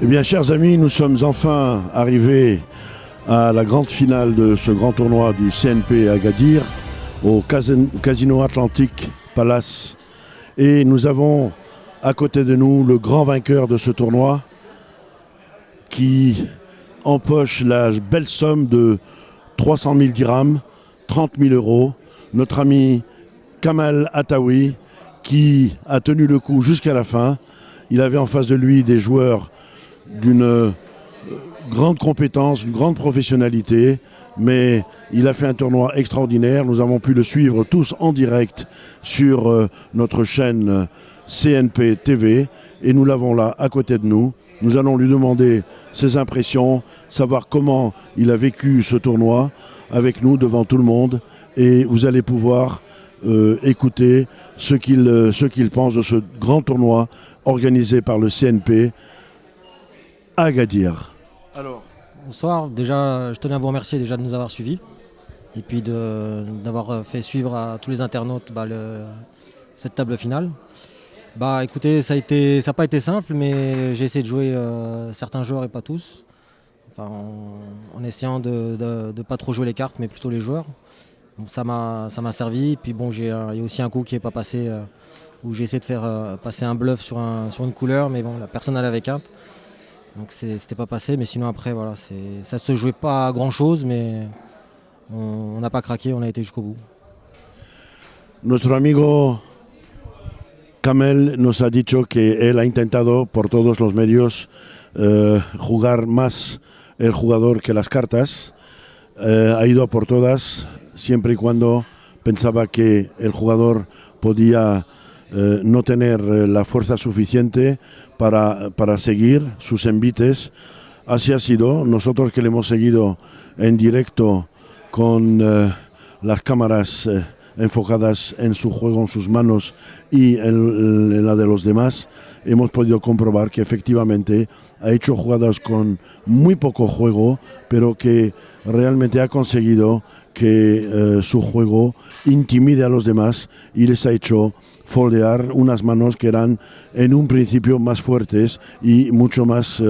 Eh bien, chers amis, nous sommes enfin arrivés à la grande finale de ce grand tournoi du CNP à Agadir, au Casino Atlantic Palace. Et nous avons à côté de nous le grand vainqueur de ce tournoi qui empoche la belle somme de 300 000 dirhams, 30 000 euros. Notre ami Kamal Attaoui qui a tenu le coup jusqu'à la fin. Il avait en face de lui des joueurs d'une grande compétence, une grande professionnalité, mais il a fait un tournoi extraordinaire. Nous avons pu le suivre tous en direct sur notre chaîne CNP TV et nous l'avons là à côté de nous. Nous allons lui demander ses impressions, savoir comment il a vécu ce tournoi avec nous devant tout le monde et vous allez pouvoir écouter ce qu'il pense de ce grand tournoi organisé par le CNP à Agadir. Alors. Bonsoir, déjà je tenais à vous remercier déjà de nous avoir suivis et puis d'avoir fait suivre à tous les internautes cette table finale. Écoutez, ça n'a pas été simple, mais j'ai essayé de jouer certains joueurs et pas tous, en essayant de ne pas trop jouer les cartes mais plutôt les joueurs. Donc ça m'a servi, puis bon, il y a aussi un coup qui n'est pas passé où j'ai essayé de faire passer un bluff sur une couleur, mais bon, la personne n'avait quinte. Donc c'était pas passé, mais sinon après voilà, ça se jouait pas à grand chose, mais on n'a pas craqué, on a été jusqu'au bout. Nuestro amigo Kamel nos ha dicho que él ha intentado por todos los medios jugar más el jugador que las cartas. Ha ido a por todas siempre y cuando pensaba que el jugador podía no tener la fuerza suficiente para seguir sus envites. Así ha sido. Nosotros que le hemos seguido en directo con las cámaras enfocadas en su juego, en sus manos y en la de los demás, hemos podido comprobar que efectivamente ha hecho jugadas con muy poco juego, pero que realmente ha conseguido que su juego intimide a los demás y les ha hecho foldear unas manos que eran en un principio más fuertes y mucho más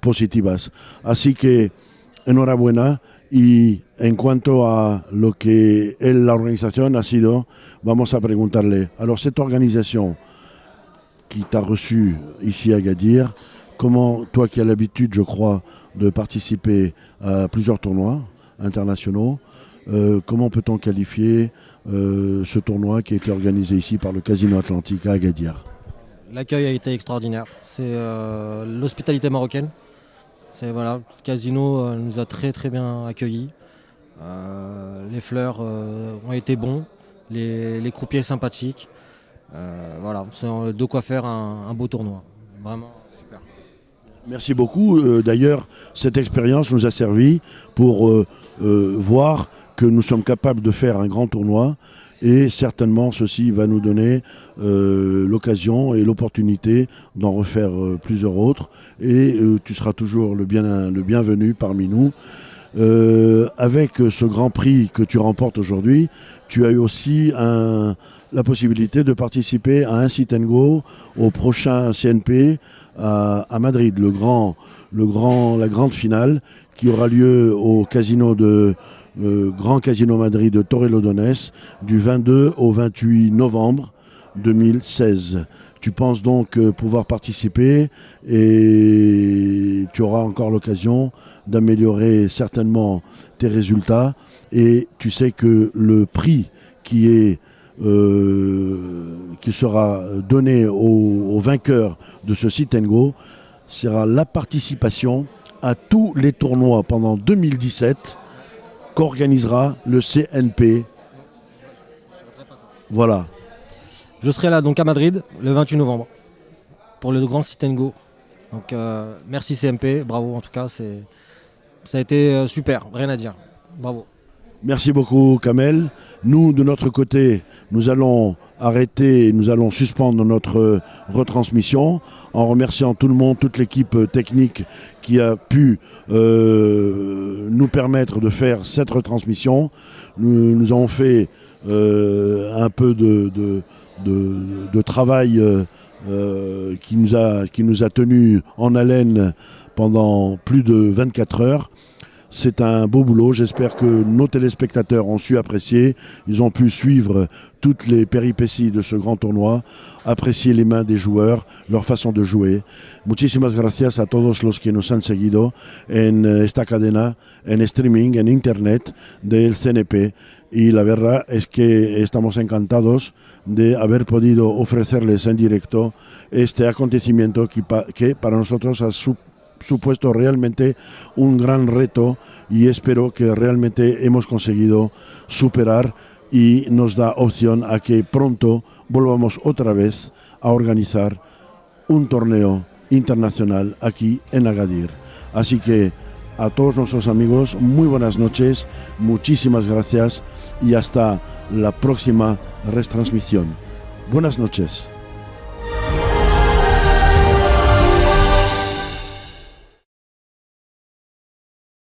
positivas. Así que enhorabuena. Y en cuanto a lo que la organización ha sido, vamos a preguntarle, alors cette organisation qui t'a reçu ici à Agadir, comment, toi qui as l'habitude, je crois, de participer à plusieurs tournois internationaux, comment peut-on qualifier ce tournoi qui a été organisé ici par le Casino Atlantic à Agadir? L'accueil a été extraordinaire, c'est l'hospitalité marocaine. Voilà, le casino nous a très très bien accueillis. Les fleurs ont été bons, les croupiers sympathiques. Voilà, c'est de quoi faire un beau tournoi. Vraiment super. Merci beaucoup. D'ailleurs, cette expérience nous a servi pour voir que nous sommes capables de faire un grand tournoi. Et certainement, ceci va nous donner l'occasion et l'opportunité d'en refaire plusieurs autres. Et tu seras toujours le bienvenu parmi nous. Avec ce grand prix que tu remportes aujourd'hui, tu as eu aussi la possibilité de participer à un sit and go au prochain CNP à Madrid, la grande finale qui aura lieu au casino Grand Casino Madrid de Torrelodones du 22 au 28 novembre 2016. Tu penses donc pouvoir participer et tu auras encore l'occasion d'améliorer certainement tes résultats et tu sais que le prix qui sera donné aux vainqueurs de ce sit and go sera la participation à tous les tournois pendant 2017 qu'organisera le CNP. Voilà. Je serai là donc à Madrid le 28 novembre pour le grand sit and go. Donc merci CNP, bravo en tout cas, ça a été super, rien à dire. Bravo. Merci beaucoup Kamel. Nous de notre côté, nous allons arrêter, nous allons suspendre notre retransmission en remerciant tout le monde, toute l'équipe technique qui a pu nous permettre de faire cette retransmission. Nous avons fait un peu de travail qui nous a tenus en haleine pendant plus de 24 heures. C'est un beau boulot, j'espère que nos téléspectateurs ont su apprécier, ils ont pu suivre toutes les péripéties de ce grand tournoi, apprécier les mains des joueurs, leur façon de jouer. Muchísimas gracias a todos los que nos han seguido en esta cadena, en streaming, en internet del CNP. Y la verdad es que estamos encantados de haber podido ofrecerles en directo este acontecimiento que para nosotros ha supuesto realmente un gran reto y espero que realmente hemos conseguido superar y nos da opción a que pronto volvamos otra vez a organizar un torneo internacional aquí en Agadir. Así que a todos nuestros amigos, muy buenas noches, muchísimas gracias y hasta la próxima retransmisión. Buenas noches.